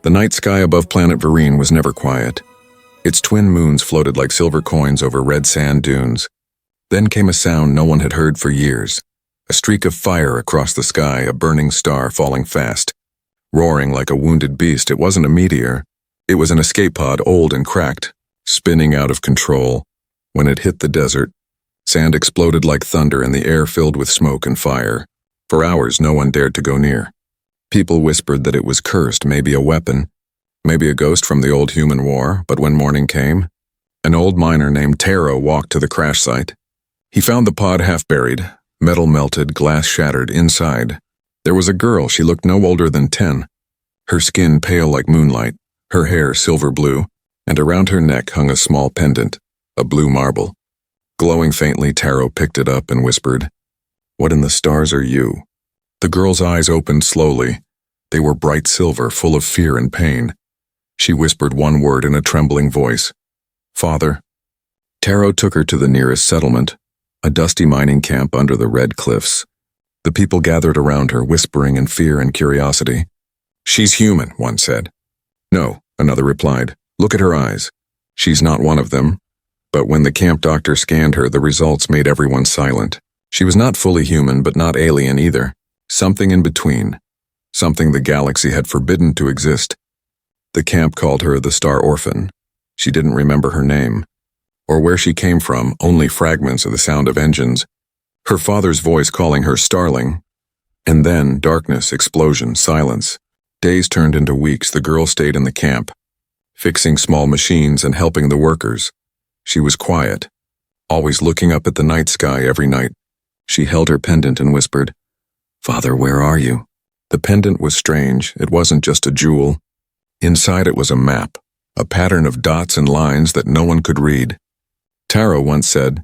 The night sky above planet Vereen was never quiet. Its twin moons floated like silver coins over red sand dunes. Then came a sound no one had heard for years. A streak of fire across the sky, a burning star falling fast. Roaring like a wounded beast, it wasn't a meteor. It was an escape pod, old and cracked, spinning out of control. When it hit the desert, sand exploded like thunder and the air filled with smoke and fire. For hours, no one dared to go near. People whispered that it was cursed, maybe a weapon, maybe a ghost from the old human war, but when morning came, an old miner named Taro walked to the crash site. He found the pod half buried, metal melted, glass shattered inside. There was a girl, she looked no older than 10. Her skin pale like moonlight, her hair silver blue, and around her neck hung a small pendant, a blue marble. Glowing faintly, Taro picked it up and whispered, "What in the stars are you?" The girl's eyes opened slowly. They were bright silver, full of fear and pain. She whispered one word in a trembling voice, "Father." Taro took her to the nearest settlement, a dusty mining camp under the red cliffs. The people gathered around her, whispering in fear and curiosity. "She's human," one said. "No," another replied. "Look at her eyes. She's not one of them." But when the camp doctor scanned her, the results made everyone silent. She was not fully human, but not alien either. Something in between. Something the galaxy had forbidden to exist. The camp called her the Star Orphan. She didn't remember her name, or where she came from, only fragments of the sound of engines. Her father's voice calling her Starling. And then, darkness, explosion, silence. Days turned into weeks. The girl stayed in the camp, fixing small machines and helping the workers. She was quiet, always looking up at the night sky every night. She held her pendant and whispered, "Father, where are you?" The pendant was strange. It wasn't just a jewel. Inside it was a map, a pattern of dots and lines that no one could read. Taro once said,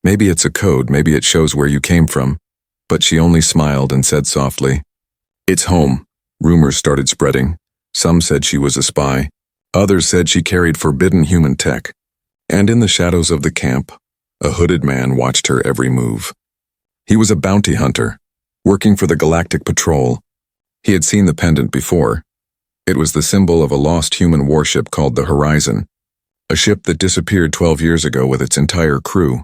"Maybe it's a code, maybe it shows where you came from." But she only smiled and said softly, "It's home." Rumors started spreading. Some said she was a spy. Others said she carried forbidden human tech. And in the shadows of the camp, a hooded man watched her every move. He was a bounty hunter, working for the Galactic Patrol. He had seen the pendant before. It was the symbol of a lost human warship called the Horizon, a ship that disappeared 12 years ago with its entire crew.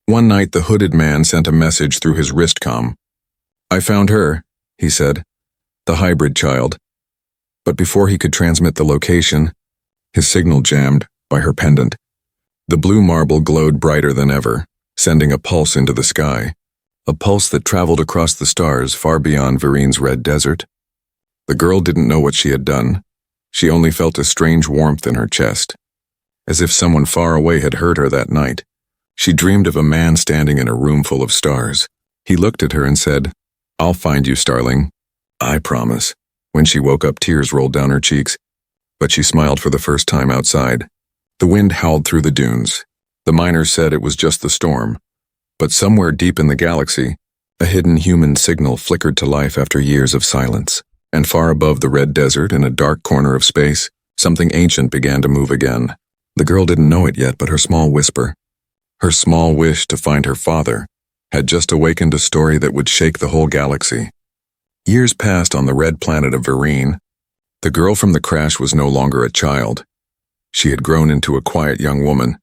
One night, the hooded man sent a message through his wristcom. "I found her," he said, "the hybrid child." But before he could transmit the location, his signal jammed by her pendant. The blue marble glowed brighter than ever, sending a pulse into the sky, a pulse that traveled across the stars far beyond Vereen's red desert. The girl didn't know what she had done. She only felt a strange warmth in her chest, as if someone far away had heard her that night. She dreamed of a man standing in a room full of stars. He looked at her and said, "I'll find you, Starling. I promise." When she woke up, tears rolled down her cheeks, but she smiled for the first time outside. The wind howled through the dunes. The miners said it was just the storm. But somewhere deep in the galaxy, a hidden human signal flickered to life after years of silence. And far above the red desert, in a dark corner of space, something ancient began to move again. The girl didn't know it yet, but her small whisper, her small wish to find her father, had just awakened a story that would shake the whole galaxy. Years passed on the red planet of Vereen. The girl from the crash was no longer a child. She had grown into a quiet young woman,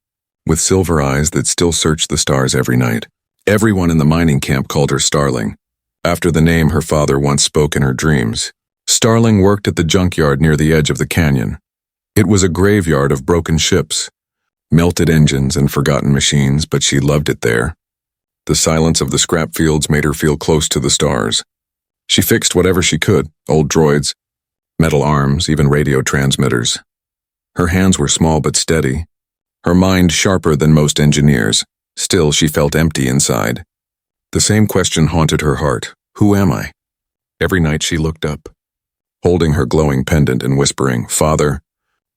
with silver eyes that still searched the stars every night. Everyone in the mining camp called her Starling, after the name her father once spoke in her dreams. Starling worked at the junkyard near the edge of the canyon. It was a graveyard of broken ships, melted engines and forgotten machines, but she loved it there. The silence of the scrap fields made her feel close to the stars. She fixed whatever she could, old droids, metal arms, even radio transmitters. Her hands were small but steady, her mind sharper than most engineers. Still, she felt empty inside. The same question haunted her heart. Who am I? Every night she looked up, holding her glowing pendant and whispering, "Father,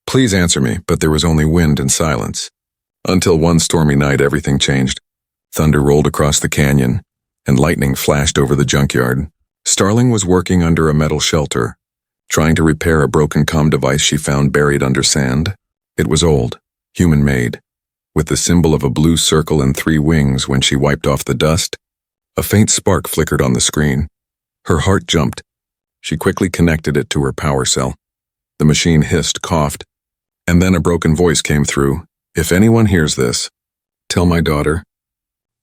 please answer me," but there was only wind and silence. Until one stormy night everything changed. Thunder rolled across the canyon, and lightning flashed over the junkyard. Starling was working under a metal shelter, trying to repair a broken comm device she found buried under sand. It was old, human-made, with the symbol of a blue circle and 3 wings. When she wiped off the dust, a faint spark flickered on the screen. Her heart jumped. She quickly connected it to her power cell. The machine hissed, coughed, and then a broken voice came through. "If anyone hears this, tell my daughter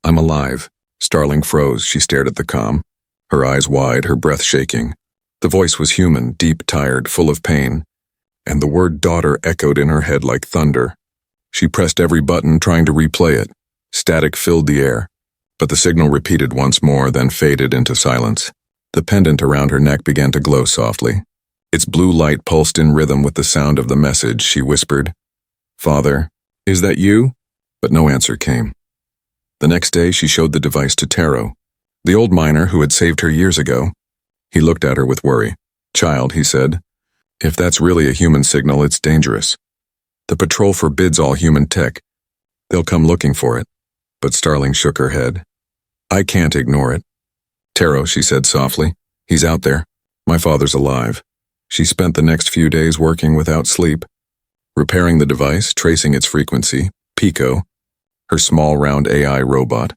I'm alive." Starling froze. She stared at the comm, her eyes wide, her breath shaking. The voice was human, deep, tired, full of pain, and the word daughter echoed in her head like thunder. She pressed every button, trying to replay it. Static filled the air, but the signal repeated once more, then faded into silence. The pendant around her neck began to glow softly. Its blue light pulsed in rhythm with the sound of the message. She whispered, "Father, is that you?" But no answer came. The next day she showed the device to Taro, the old miner who had saved her years ago. He looked at her with worry. "Child," he said, "if that's really a human signal, it's dangerous. The patrol forbids all human tech. They'll come looking for it." But Starling shook her head. "I can't ignore it." "Taro," she said softly, "he's out there. My father's alive." She spent the next few days working without sleep, repairing the device, tracing its frequency. Pico, her small round AI robot,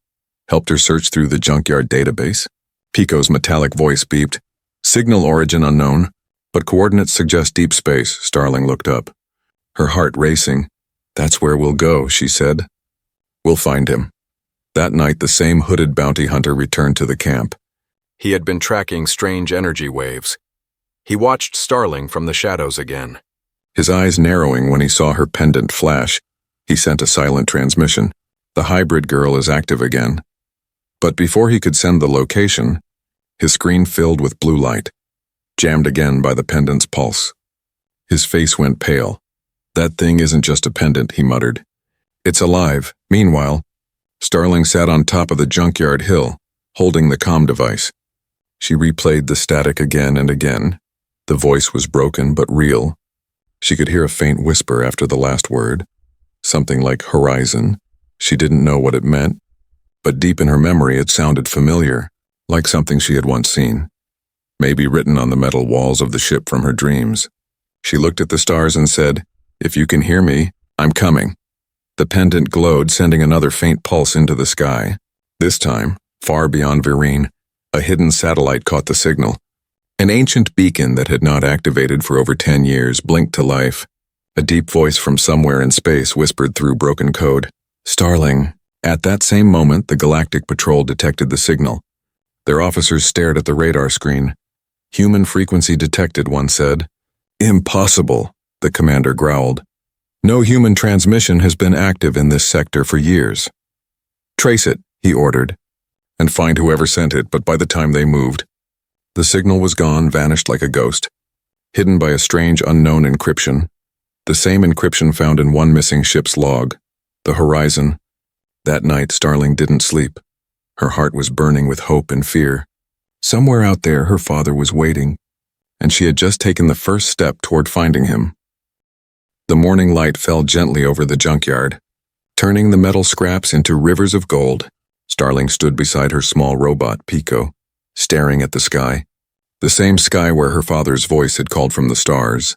helped her search through the junkyard database. Pico's metallic voice beeped. "Signal origin unknown, but coordinates suggest deep space." Starling looked up, her heart racing. "That's where we'll go," she said. "We'll find him." That night the same hooded bounty hunter returned to the camp. He had been tracking strange energy waves. He watched Starling from the shadows again. His eyes narrowing when he saw her pendant flash. He sent a silent transmission. "The hybrid girl is active again." But before he could send the location, his screen filled with blue light, jammed again by the pendant's pulse. His face went pale. "That thing isn't just a pendant," he muttered. "It's alive." Meanwhile, Starling sat on top of the junkyard hill, holding the comm device. She replayed the static again and again. The voice was broken but real. She could hear a faint whisper after the last word, something like horizon. She didn't know what it meant, but deep in her memory it sounded familiar, like something she had once seen, maybe written on the metal walls of the ship from her dreams. She looked at the stars and said, "If you can hear me, I'm coming." The pendant glowed, sending another faint pulse into the sky. This time, far beyond Virene, a hidden satellite caught the signal. An ancient beacon that had not activated for over 10 years blinked to life. A deep voice from somewhere in space whispered through broken code, "Starling." At that same moment, the Galactic Patrol detected the signal. Their officers stared at the radar screen. "Human frequency detected," one said. "Impossible," the commander growled. "No human transmission has been active in this sector for years." "Trace it," he ordered, "and find whoever sent it," but by the time they moved, the signal was gone, vanished like a ghost, hidden by a strange unknown encryption, the same encryption found in one missing ship's log, the horizon. That night, Starling didn't sleep. Her heart was burning with hope and fear. Somewhere out there, her father was waiting, and she had just taken the first step toward finding him. The morning light fell gently over the junkyard, turning the metal scraps into rivers of gold. Starling stood beside her small robot, Pico, staring at the sky, the same sky where her father's voice had called from the stars.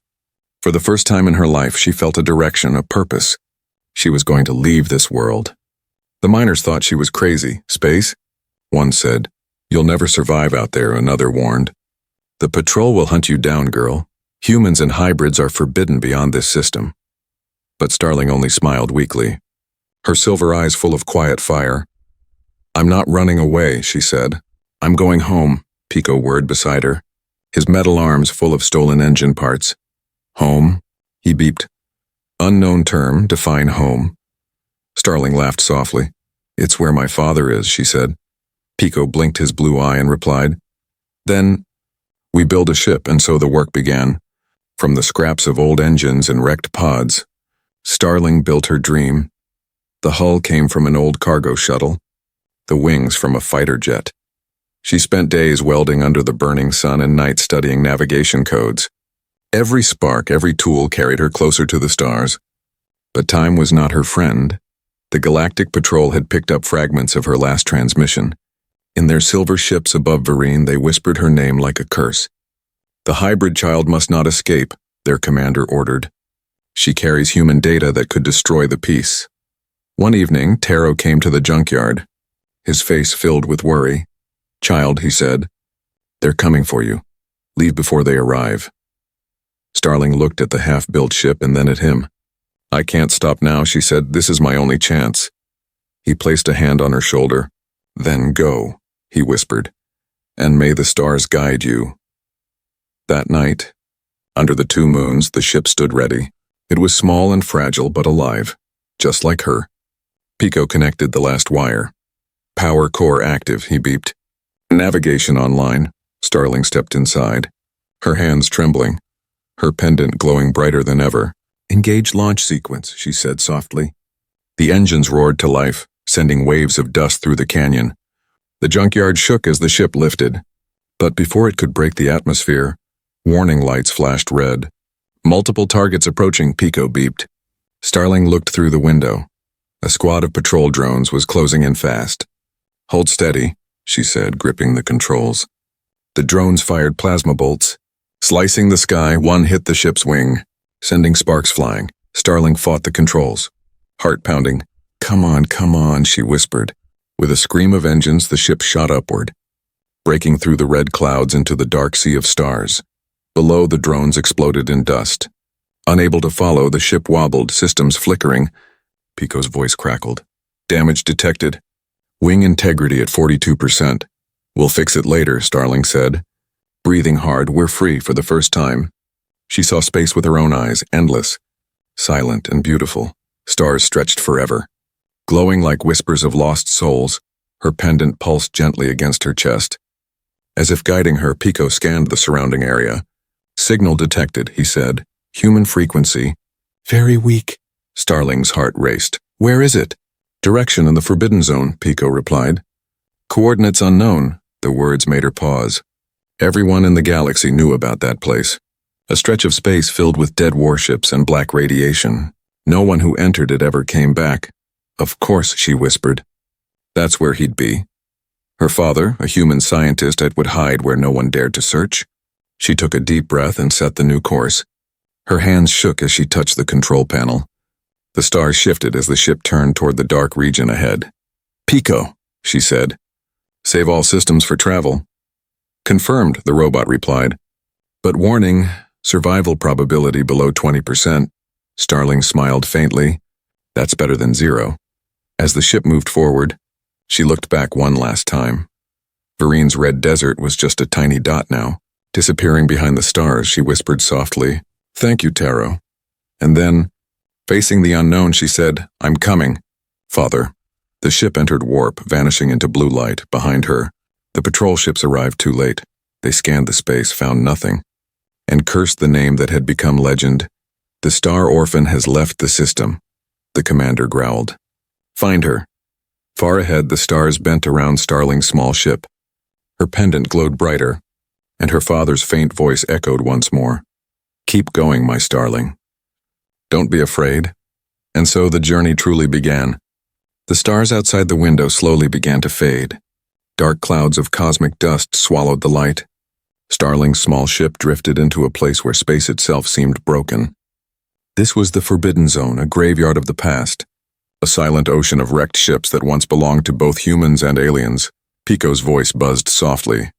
For the first time in her life, she felt a direction, a purpose. She was going to leave this world. The miners thought she was crazy. "Space?" one said. "You'll never survive out there," another warned. "The patrol will hunt you down, girl. Humans and hybrids are forbidden beyond this system." But Starling only smiled weakly, her silver eyes full of quiet fire. "I'm not running away," she said. "I'm going home," Pico whirred beside her, his metal arms full of stolen engine parts. "Home?" he beeped. "Unknown term, define home." Starling laughed softly. "It's where my father is," she said. Pico blinked his blue eye and replied, "Then we build a ship," and so the work began. From the scraps of old engines and wrecked pods, Starling built her dream. The hull came from an old cargo shuttle, the wings from a fighter jet. She spent days welding under the burning sun and nights studying navigation codes. Every spark, every tool carried her closer to the stars. But time was not her friend. The Galactic Patrol had picked up fragments of her last transmission. In their silver ships above Virene, they whispered her name like a curse. "The hybrid child must not escape," their commander ordered. "She carries human data that could destroy the peace." One evening, Taro came to the junkyard, his face filled with worry. "Child," he said, "they're coming for you. Leave before they arrive." Starling looked at the half-built ship and then at him. I can't stop now, she said. This is my only chance. He placed a hand on her shoulder. Then go, he whispered, and may the stars guide you. That night, under the 2 moons, the ship stood ready. It was small and fragile but alive, just like her. Pico connected the last wire. Power core active, he beeped. Navigation online. Starling stepped inside, her hands trembling, her pendant glowing brighter than ever. Engage launch sequence, she said softly. The engines roared to life, sending waves of dust through the canyon. The junkyard shook as the ship lifted. But before it could break the atmosphere, warning lights flashed red. Multiple targets approaching, Pico beeped. Starling looked through the window. A squad of patrol drones was closing in fast. Hold steady, she said, gripping the controls. The drones fired plasma bolts. Slicing the sky, one hit the ship's wing, sending sparks flying. Starling fought the controls, heart pounding. Come on, she whispered. With a scream of engines, the ship shot upward, breaking through the red clouds into the dark sea of stars. Below, the drones exploded in dust. Unable to follow, the ship wobbled, systems flickering. Pico's voice crackled. Damage detected. Wing integrity at 42%. We'll fix it later, Starling said. Breathing hard, we're free for the first time. She saw space with her own eyes, endless, silent and beautiful. Stars stretched forever. Glowing like whispers of lost souls, her pendant pulsed gently against her chest. As if guiding her, Pico scanned the surrounding area. Signal detected, he said. Human frequency. Very weak. Starling's heart raced. Where is it? Direction in the Forbidden Zone, Pico replied. Coordinates unknown. The words made her pause. Everyone in the galaxy knew about that place. A stretch of space filled with dead warships and black radiation. No one who entered it ever came back. Of course, she whispered. That's where he'd be. Her father, a human scientist, would hide where no one dared to search. She took a deep breath and set the new course. Her hands shook as she touched the control panel. The stars shifted as the ship turned toward the dark region ahead. Pico, she said. Save all systems for travel. Confirmed, the robot replied. But warning, survival probability below 20%. Starling smiled faintly. That's better than 0. As the ship moved forward, she looked back one last time. Verine's red desert was just a tiny dot now. Disappearing behind the stars, she whispered softly, Thank you, Taro. And then, facing the unknown, she said, I'm coming. Father. The ship entered warp, vanishing into blue light behind her. The patrol ships arrived too late. They scanned the space, found nothing, and cursed the name that had become legend. The star Orphan has left the system, the commander growled. Find her. Far ahead, the stars bent around Starling's small ship. Her pendant glowed brighter, and her father's faint voice echoed once more. Keep going, my Starling. Don't be afraid. And so the journey truly began. The stars outside the window slowly began to fade. Dark clouds of cosmic dust swallowed the light. Starling's small ship drifted into a place where space itself seemed broken. This was the Forbidden Zone, a graveyard of the past. A silent ocean of wrecked ships that once belonged to both humans and aliens. Pico's voice buzzed softly.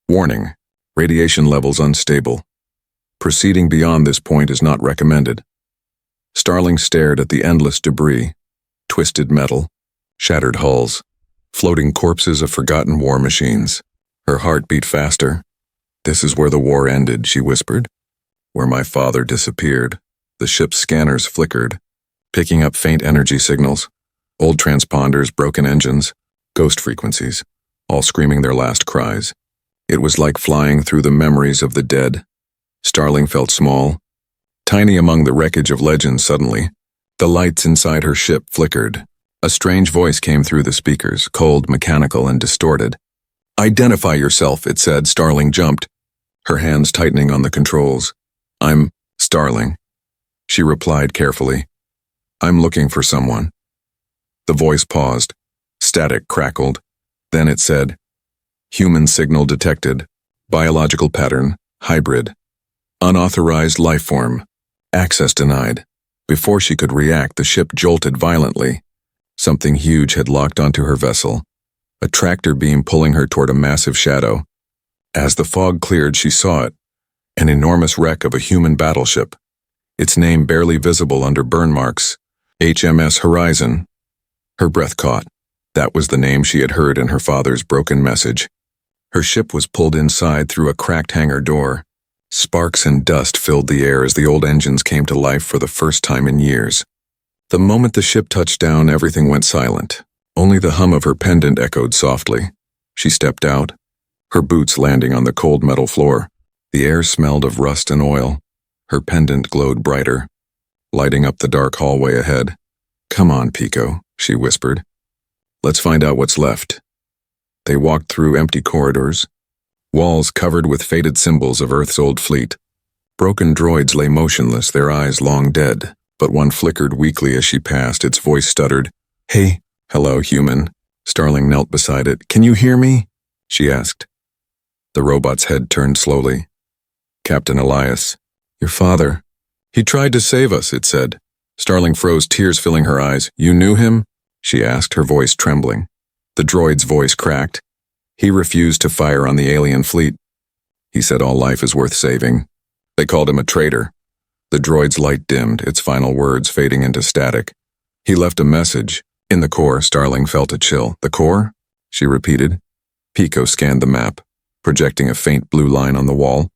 Warning, radiation levels unstable. Proceeding beyond this point is not recommended. Starling stared at the endless debris. Twisted metal, shattered hulls, floating corpses of forgotten war machines. Her heart beat faster. This is where the war ended, she whispered. Where my father disappeared. The ship's scanners flickered, picking up faint energy signals. Old transponders, broken engines, ghost frequencies, all screaming their last cries. It was like flying through the memories of the dead. Starling felt small, tiny among the wreckage of legends suddenly. The lights inside her ship flickered. A strange voice came through the speakers, cold, mechanical, and distorted. Identify yourself, it said. Starling jumped, her hands tightening on the controls. I'm Starling, she replied carefully. I'm looking for someone. The voice paused. Static crackled. Then it said, Human signal detected. Biological pattern, hybrid. Unauthorized life form. Access denied. Before she could react, the ship jolted violently. Something huge had locked onto her vessel, a tractor beam pulling her toward a massive shadow. As the fog cleared, she saw it. An enormous wreck of a human battleship, its name barely visible under burn marks, HMS Horizon. Her breath caught. That was the name she had heard in her father's broken message. Her ship was pulled inside through a cracked hangar door. Sparks and dust filled the air as the old engines came to life for the first time in years. The moment the ship touched down, everything went silent. Only the hum of her pendant echoed softly. She stepped out, her boots landing on the cold metal floor. The air smelled of rust and oil. Her pendant glowed brighter, lighting up the dark hallway ahead. "Come on, Pico," she whispered. "Let's find out what's left." They walked through empty corridors, walls covered with faded symbols of Earth's old fleet. Broken droids lay motionless, their eyes long dead, but one flickered weakly as she passed. Its voice stuttered. "Hey." "Hello, human." Starling knelt beside it. "Can you hear me?" she asked. The robot's head turned slowly. "Captain Elias." "Your father." "He tried to save us," it said. Starling froze, tears filling her eyes. "You knew him?" she asked, her voice trembling. The droid's voice cracked. "He refused to fire on the alien fleet. He said all life is worth saving. They called him a traitor." The droid's light dimmed, its final words fading into static. "He left a message." In the core, Starling felt a chill. "The core?" she repeated. Pico scanned the map, projecting a faint blue line on the wall.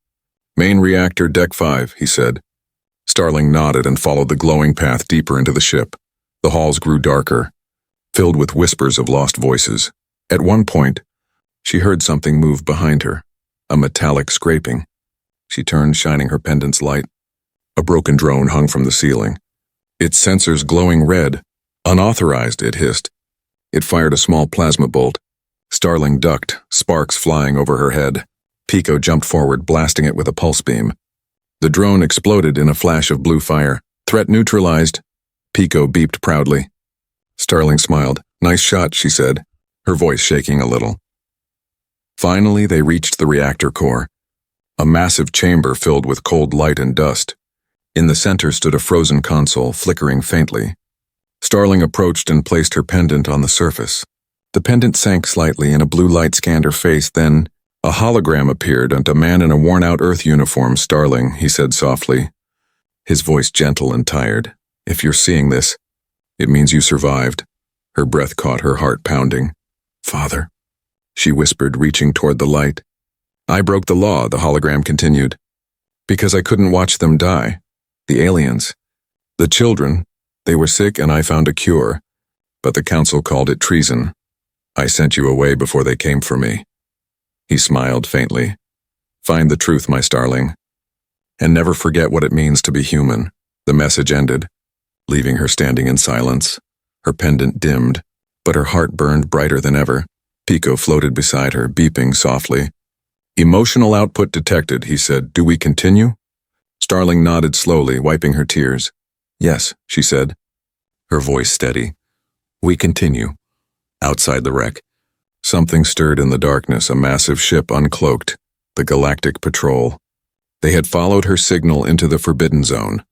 "Main reactor, deck 5, he said. Starling nodded and followed the glowing path deeper into the ship. The halls grew darker, filled with whispers of lost voices. At one point, she heard something move behind her, a metallic scraping. She turned, shining her pendant's light. A broken drone hung from the ceiling, its sensors glowing red. "Unauthorized," it hissed. It fired a small plasma bolt. Starling ducked, sparks flying over her head. Pico jumped forward, blasting it with a pulse beam. The drone exploded in a flash of blue fire. "Threat neutralized." Pico beeped proudly. Starling smiled. "Nice shot," she said, her voice shaking a little. Finally, they reached the reactor core, a massive chamber filled with cold light and dust. In the center stood a frozen console, flickering faintly. Starling approached and placed her pendant on the surface. The pendant sank slightly and a blue light scanned her face. Then a hologram appeared and a man in a worn-out Earth uniform. "Starling," he said softly, his voice gentle and tired. "If you're seeing this, it means you survived." Her breath caught, her heart pounding. "Father," she whispered, reaching toward the light. "I broke the law," the hologram continued, "because I couldn't watch them die. The aliens, the children, they were sick and I found a cure, but the council called it treason. I sent you away before they came for me." He smiled faintly. "Find the truth, my starling, and never forget what it means to be human." The message ended, leaving her standing in silence. Her pendant dimmed, but her heart burned brighter than ever. Pico floated beside her, beeping softly. "Emotional output detected," he said. "Do we continue?" Starling nodded slowly, wiping her tears. "Yes," she said, her voice steady. "We continue." Outside the wreck, something stirred in the darkness, a massive ship uncloaked, the Galactic Patrol. They had followed her signal into the Forbidden Zone.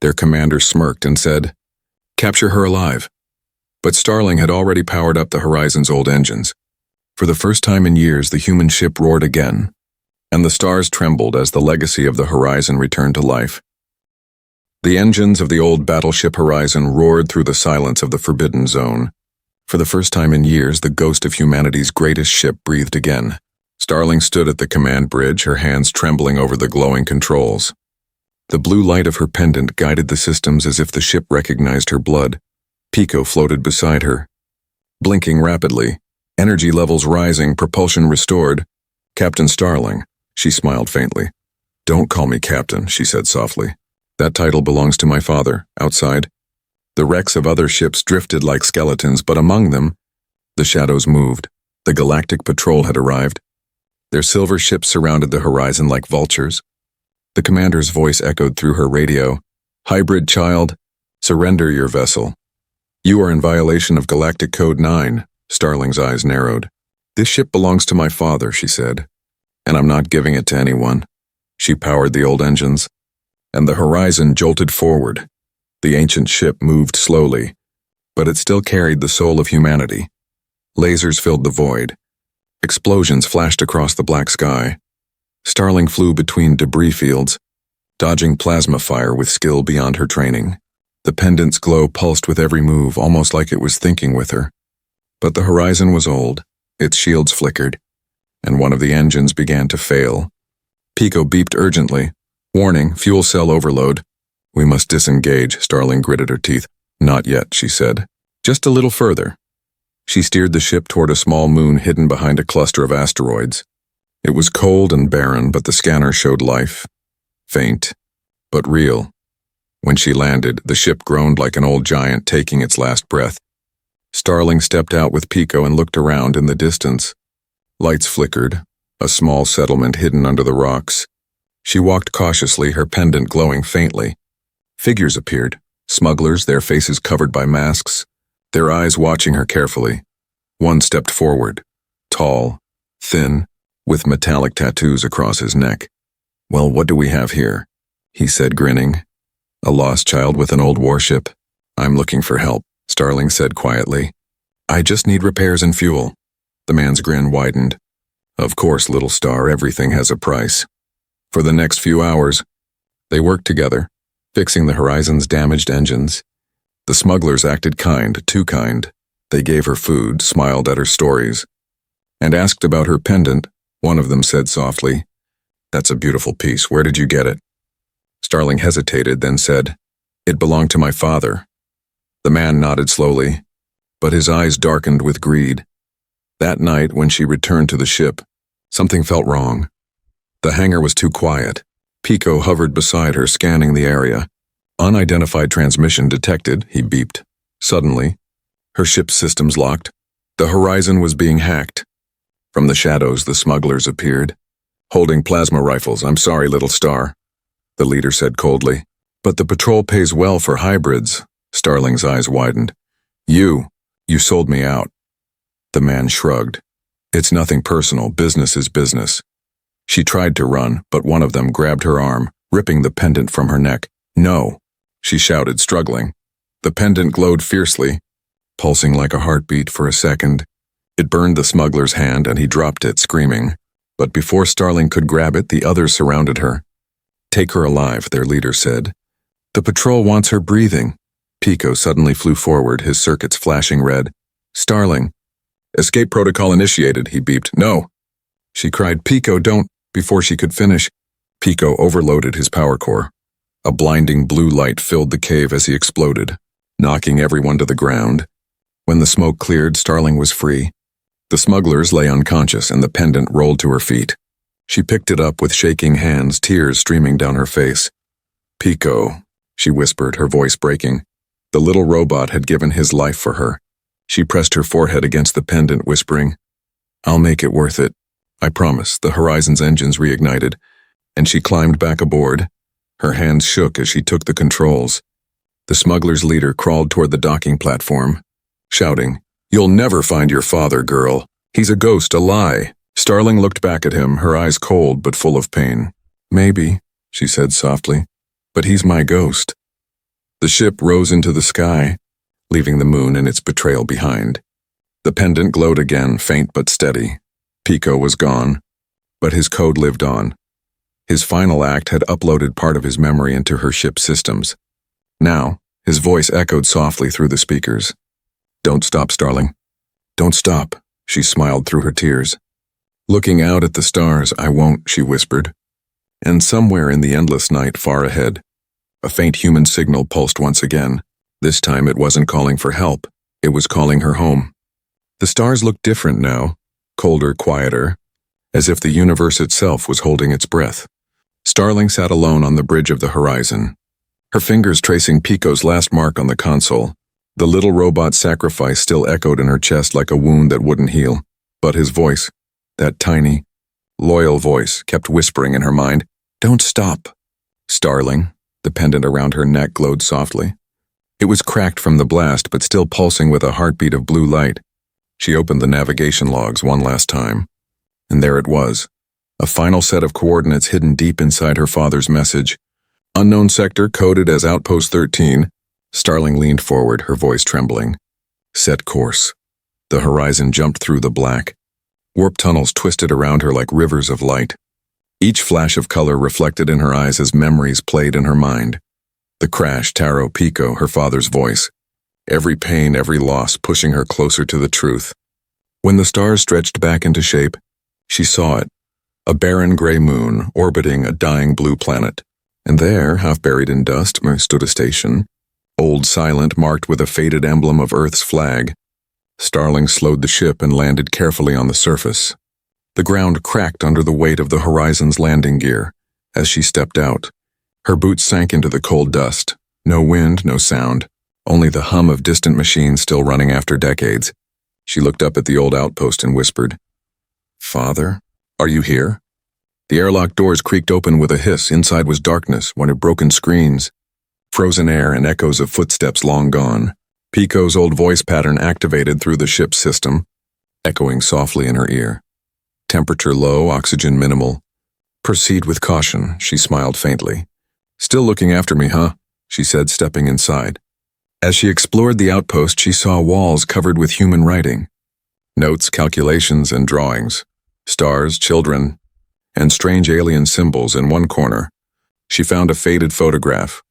Their commander smirked and said, "Capture her alive." But Starling had already powered up the Horizon's old engines. For the first time in years, the human ship roared again, and the stars trembled as the legacy of the Horizon returned to life. The engines of the old battleship Horizon roared through the silence of the Forbidden Zone. For the first time in years, the ghost of humanity's greatest ship breathed again. Starling stood at the command bridge, her hands trembling over the glowing controls. The blue light of her pendant guided the systems as if the ship recognized her blood. Pico floated beside her, blinking rapidly, energy levels rising, propulsion restored. "Captain Starling," she smiled faintly. "Don't call me Captain," she said softly. "That title belongs to my father, outside." The wrecks of other ships drifted like skeletons, but among them, the shadows moved. The Galactic Patrol had arrived. Their silver ships surrounded the horizon like vultures. The commander's voice echoed through her radio. "Hybrid child, surrender your vessel. You are in violation of Galactic Code 9. Starling's eyes narrowed. "This ship belongs to my father," she said, "and I'm not giving it to anyone." She powered the old engines, and the horizon jolted forward. The ancient ship moved slowly, but it still carried the soul of humanity. Lasers filled the void. Explosions flashed across the black sky. Starling flew between debris fields, dodging plasma fire with skill beyond her training. The pendant's glow pulsed with every move, almost like it was thinking with her. But the horizon was old, its shields flickered, and one of the engines began to fail. Pico beeped urgently. Warning, fuel cell overload. We must disengage, Starling gritted her teeth. Not yet, she said. Just a little further. She steered the ship toward a small moon hidden behind a cluster of asteroids. It was cold and barren, but the scanner showed life. Faint, but real. When she landed, the ship groaned like an old giant taking its last breath. Starling stepped out with Pico and looked around in the distance. Lights flickered, a small settlement hidden under the rocks. She walked cautiously, her pendant glowing faintly. Figures appeared, smugglers, their faces covered by masks, their eyes watching her carefully. One stepped forward, tall, thin, with metallic tattoos across his neck. Well, what do we have here? He said, grinning. A lost child with an old warship. I'm looking for help, Starling said quietly. I just need repairs and fuel. The man's grin widened. Of course, little star, everything has a price. For the next few hours, they worked together, fixing the Horizon's damaged engines. The smugglers acted kind, too kind. They gave her food, smiled at her stories, and asked about her pendant. One of them said softly, That's a beautiful piece. Where did you get it? Starling hesitated, then said, It belonged to my father. The man nodded slowly, but his eyes darkened with greed. That night, when she returned to the ship, something felt wrong. The hangar was too quiet. Pico hovered beside her, scanning the area. Unidentified transmission detected, he beeped. Suddenly, her ship's systems locked. The Horizon was being hacked. From the shadows, the smugglers appeared, holding plasma rifles. I'm sorry, little star, the leader said coldly. But the patrol pays well for hybrids. Starling's eyes widened. You sold me out. The man shrugged. It's nothing personal. Business is business. She tried to run, but one of them grabbed her arm, ripping the pendant from her neck. No, she shouted, struggling. The pendant glowed fiercely, pulsing like a heartbeat for a second. It burned the smuggler's hand and he dropped it, screaming. But before Starling could grab it, the others surrounded her. Take her alive, their leader said. The patrol wants her breathing. Pico suddenly flew forward, his circuits flashing red. Starling. Escape protocol initiated, he beeped. No. She cried, Pico, don't, before she could finish. Pico overloaded his power core. A blinding blue light filled the cave as he exploded, knocking everyone to the ground. When the smoke cleared, Starling was free. The smugglers lay unconscious and the pendant rolled to her feet. She picked it up with shaking hands, tears streaming down her face. Pico, she whispered, her voice breaking. The little robot had given his life for her. She pressed her forehead against the pendant, whispering, I'll make it worth it. I promise. The Horizon's engines reignited, and she climbed back aboard. Her hands shook as she took the controls. The smuggler's leader crawled toward the docking platform, shouting, You'll never find your father, girl. He's a ghost, a lie. Starling looked back at him, her eyes cold but full of pain. Maybe, she said softly, but he's my ghost. The ship rose into the sky, leaving the moon and its betrayal behind. The pendant glowed again, faint but steady. Pico was gone, but his code lived on. His final act had uploaded part of his memory into her ship's systems. Now, his voice echoed softly through the speakers. Don't stop, Starling. Don't stop, she smiled through her tears. Looking out at the stars, I won't, she whispered. And somewhere in the endless night far ahead, a faint human signal pulsed once again. This time it wasn't calling for help, it was calling her home. The stars looked different now, colder, quieter, as if the universe itself was holding its breath. Starling sat alone on the bridge of the Horizon, her fingers tracing Pico's last mark on the console. The little robot's sacrifice still echoed in her chest like a wound that wouldn't heal. But his voice, that tiny, loyal voice, kept whispering in her mind, Don't stop. Starling, the pendant around her neck glowed softly. It was cracked from the blast, but still pulsing with a heartbeat of blue light. She opened the navigation logs one last time. And there it was, a final set of coordinates hidden deep inside her father's message. Unknown sector coded as Outpost 13. Starling leaned forward, her voice trembling. Set course. The Horizon jumped through the black. Warp tunnels twisted around her like rivers of light. Each flash of color reflected in her eyes as memories played in her mind. The crash, Taro, Pico, her father's voice. Every pain, every loss pushing her closer to the truth. When the stars stretched back into shape, she saw it. A barren gray moon orbiting a dying blue planet. And there, half buried in dust, stood a station. Old, silent, marked with a faded emblem of Earth's flag. Starling slowed the ship and landed carefully on the surface. The ground cracked under the weight of the Horizon's landing gear. As she stepped out, her boots sank into the cold dust. No wind, no sound, only the hum of distant machines still running after decades. She looked up at the old outpost and whispered, "Father, are you here?" The airlock doors creaked open with a hiss. Inside was darkness, one of broken screens, frozen air, and echoes of footsteps long gone. Pico's old voice pattern activated through the ship's system, echoing softly in her ear. Temperature low, oxygen minimal. "Proceed with caution," she smiled faintly. "Still looking after me, huh?" she said, stepping inside. As she explored the outpost, she saw walls covered with human writing. Notes, calculations, and drawings. Stars, children, and strange alien symbols in one corner. She found a faded photograph.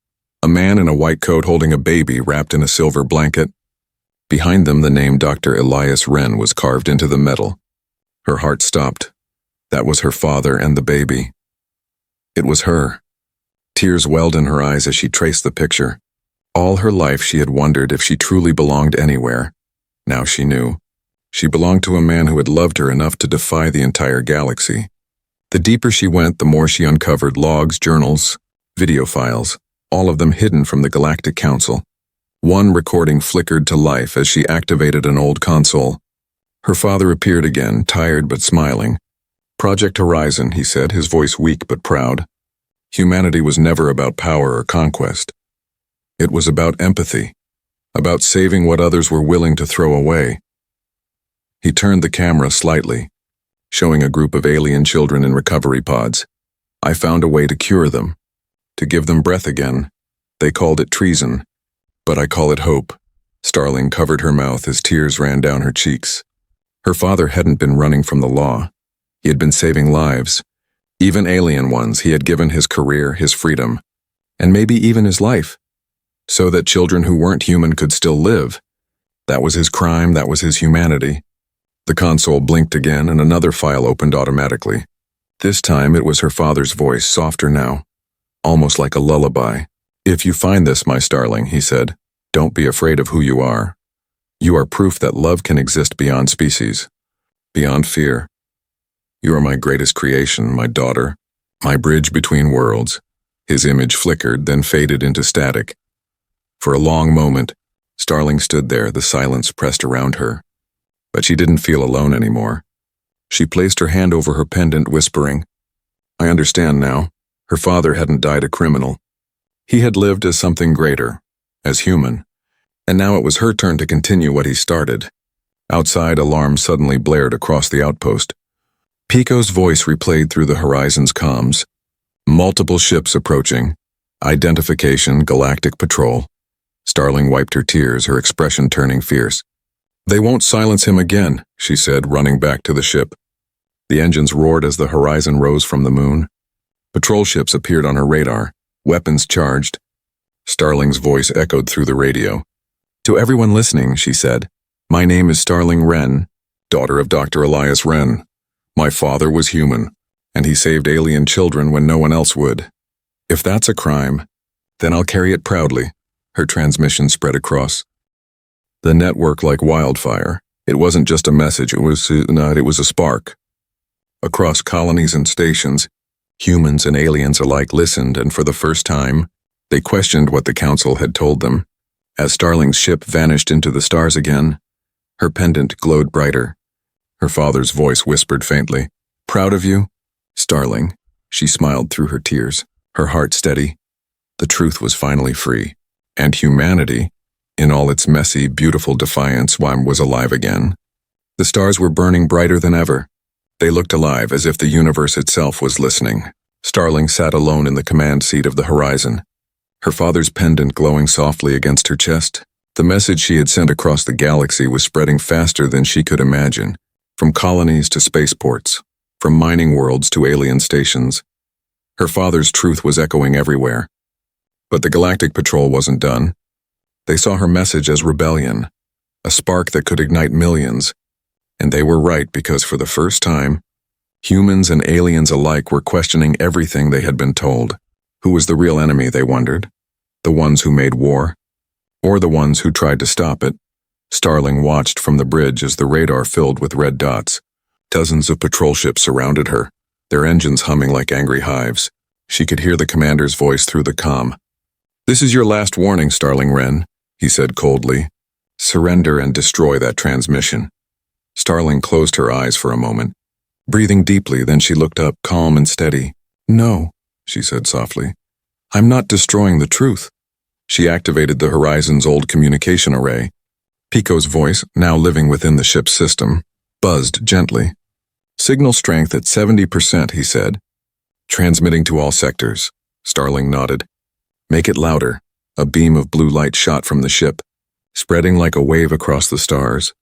A man in a white coat holding a baby wrapped in a silver blanket. Behind them, the name Dr. Elias Wren was carved into the metal. Her heart stopped. That was her father and the baby. It was her. Tears welled in her eyes as she traced the picture. All her life she had wondered if she truly belonged anywhere. Now she knew. She belonged to a man who had loved her enough to defy the entire galaxy. The deeper she went, the more she uncovered logs, journals, video files, all of them hidden from the Galactic Council. One recording flickered to life as she activated an old console. Her father appeared again, tired but smiling. "Project Horizon," he said, his voice weak but proud. Humanity was never about power or conquest. It was about empathy, about saving what others were willing to throw away. He turned the camera slightly, showing a group of alien children in recovery pods. "I found a way to cure them, to give them breath again. They called it treason, but I call it hope." Starling covered her mouth as tears ran down her cheeks. Her father hadn't been running from the law. He had been saving lives, even alien ones. He had given his career, his freedom, and maybe even his life, so that children who weren't human could still live. That was his crime, that was his humanity. The console blinked again and another file opened automatically. This time it was her father's voice, softer now, almost like a lullaby. "If you find this, my starling," he said, "don't be afraid of who you are. You are proof that love can exist beyond species, beyond fear. You are my greatest creation, my daughter, my bridge between worlds." His image flickered, then faded into static. For a long moment, Starling stood there, the silence pressed around her. But she didn't feel alone anymore. She placed her hand over her pendant, whispering, "I understand now. Her father hadn't died a criminal. He had lived as something greater, as human. And now it was her turn to continue what he started." Outside, alarms suddenly blared across the outpost. Pico's voice replayed through the Horizon's comms. Multiple ships approaching. Identification, Galactic Patrol. Starling wiped her tears, her expression turning fierce. "They won't silence him again," she said, running back to the ship. The engines roared as the Horizon rose from the moon. Patrol ships appeared on her radar, weapons charged. Starling's voice echoed through the radio. "To everyone listening," she said, "my name is Starling Wren, daughter of Dr. Elias Wren. My father was human, and he saved alien children when no one else would. If that's a crime, then I'll carry it proudly." Her transmission spread across the network like wildfire. It wasn't just a message, it was a spark. Across colonies and stations, humans and aliens alike listened, and for the first time, they questioned what the Council had told them. As Starling's ship vanished into the stars again, her pendant glowed brighter. Her father's voice whispered faintly, "Proud of you, Starling." She smiled through her tears, her heart steady. The truth was finally free, and humanity, in all its messy, beautiful defiance, was alive again. The stars were burning brighter than ever. They looked alive, as if the universe itself was listening. Starling sat alone in the command seat of the Horizon, her father's pendant glowing softly against her chest. The message she had sent across the galaxy was spreading faster than she could imagine, from colonies to spaceports, from mining worlds to alien stations. Her father's truth was echoing everywhere. But the Galactic Patrol wasn't done. They saw her message as rebellion, a spark that could ignite millions. And they were right because for the first time, humans and aliens alike were questioning everything they had been told. Who was the real enemy, they wondered? The ones who made war? Or the ones who tried to stop it? Starling watched from the bridge as the radar filled with red dots. Dozens of patrol ships surrounded her, their engines humming like angry hives. She could hear the commander's voice through the comm. "This is your last warning, Starling Wren," he said coldly. "Surrender and destroy that transmission." Starling closed her eyes for a moment. Breathing deeply, then she looked up, calm and steady. "No," she said softly. "I'm not destroying the truth." She activated the Horizon's old communication array. Pico's voice, now living within the ship's system, buzzed gently. "Signal strength at 70%, he said. "Transmitting to all sectors." Starling nodded. "Make it louder." A beam of blue light shot from the ship, spreading like a wave across the stars.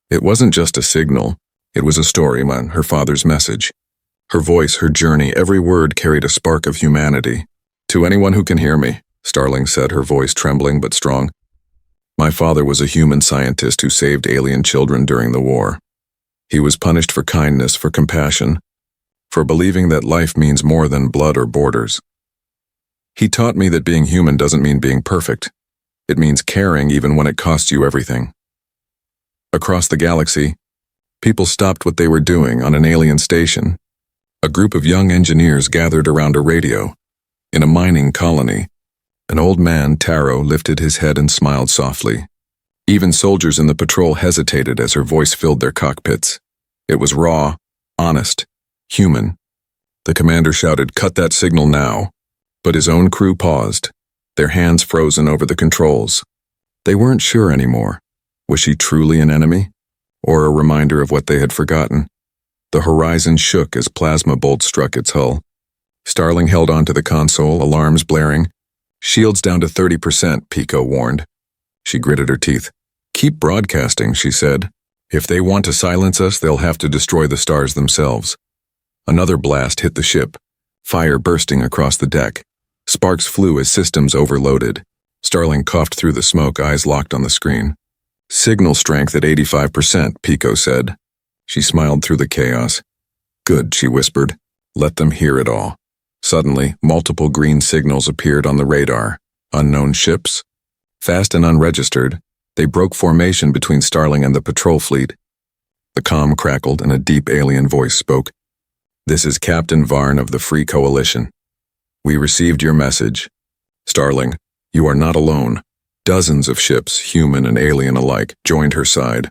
It wasn't just a signal. It was a story, her father's message. Her voice, her journey, every word carried a spark of humanity. "To anyone who can hear me," Starling said, her voice trembling but strong. "My father was a human scientist who saved alien children during the war. He was punished for kindness, for compassion, for believing that life means more than blood or borders. He taught me that being human doesn't mean being perfect. It means caring even when it costs you everything." Across the galaxy, people stopped what they were doing on an alien station. A group of young engineers gathered around a radio. In a mining colony, an old man, Taro, lifted his head and smiled softly. Even soldiers in the patrol hesitated as her voice filled their cockpits. It was raw, honest, human. The commander shouted, "Cut that signal now." But his own crew paused, their hands frozen over the controls. They weren't sure anymore. Was she truly an enemy? Or a reminder of what they had forgotten? The horizon shook as plasma bolts struck its hull. Starling held onto the console, alarms blaring. "Shields down to 30%, Pico warned. She gritted her teeth. "Keep broadcasting," she said. "If they want to silence us, they'll have to destroy the stars themselves." Another blast hit the ship, fire bursting across the deck. Sparks flew as systems overloaded. Starling coughed through the smoke, eyes locked on the screen. "Signal strength at 85%, Pico said. She smiled through the chaos. "Good," she whispered. "Let them hear it all." Suddenly, multiple green signals appeared on the radar. Unknown ships? Fast and unregistered, they broke formation between Starling and the patrol fleet. The comm crackled and a deep alien voice spoke. "This is Captain Varn of the Free Coalition. We received your message. Starling, you are not alone." Dozens of ships, human and alien alike, joined her side.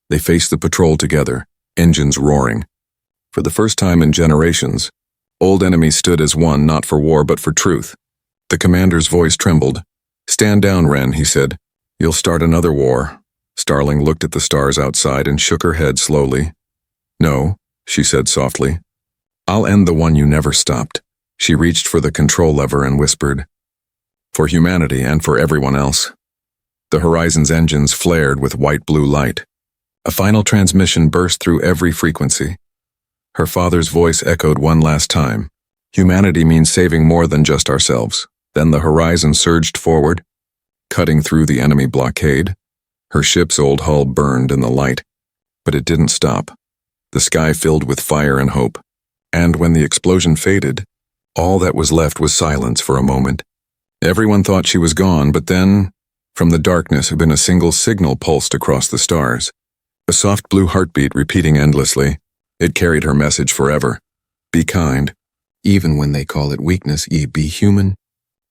They faced the patrol together, engines roaring. For the first time in generations, old enemies stood as one, not for war but for truth. The commander's voice trembled. "Stand down, Wren," he said. "You'll start another war." Starling looked at the stars outside and shook her head slowly. "No," she said softly. "I'll end the one you never stopped." She reached for the control lever and whispered, "For humanity and for everyone else." The Horizon's engines flared with white-blue light. A final transmission burst through every frequency. Her father's voice echoed one last time. "Humanity means saving more than just ourselves." Then the Horizon surged forward, cutting through the enemy blockade. Her ship's old hull burned in the light, but it didn't stop. The sky filled with fire and hope. And when the explosion faded, all that was left was silence for a moment. Everyone thought she was gone, but then, from the darkness, a single signal pulsed across the stars. A soft blue heartbeat repeating endlessly. It carried her message forever. Be kind. Even when they call it weakness, ye be human.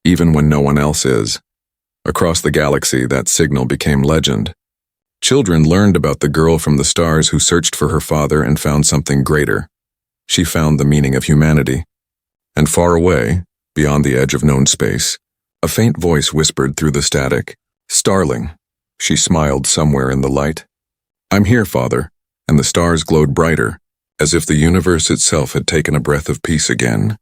Even when no one else is. Across the galaxy, that signal became legend. Children learned about the girl from the stars who searched for her father and found something greater. She found the meaning of humanity. And far away, beyond the edge of known space, a faint voice whispered through the static. "Starling." She smiled somewhere in the light. "I'm here, Father," and the stars glowed brighter, as if the universe itself had taken a breath of peace again.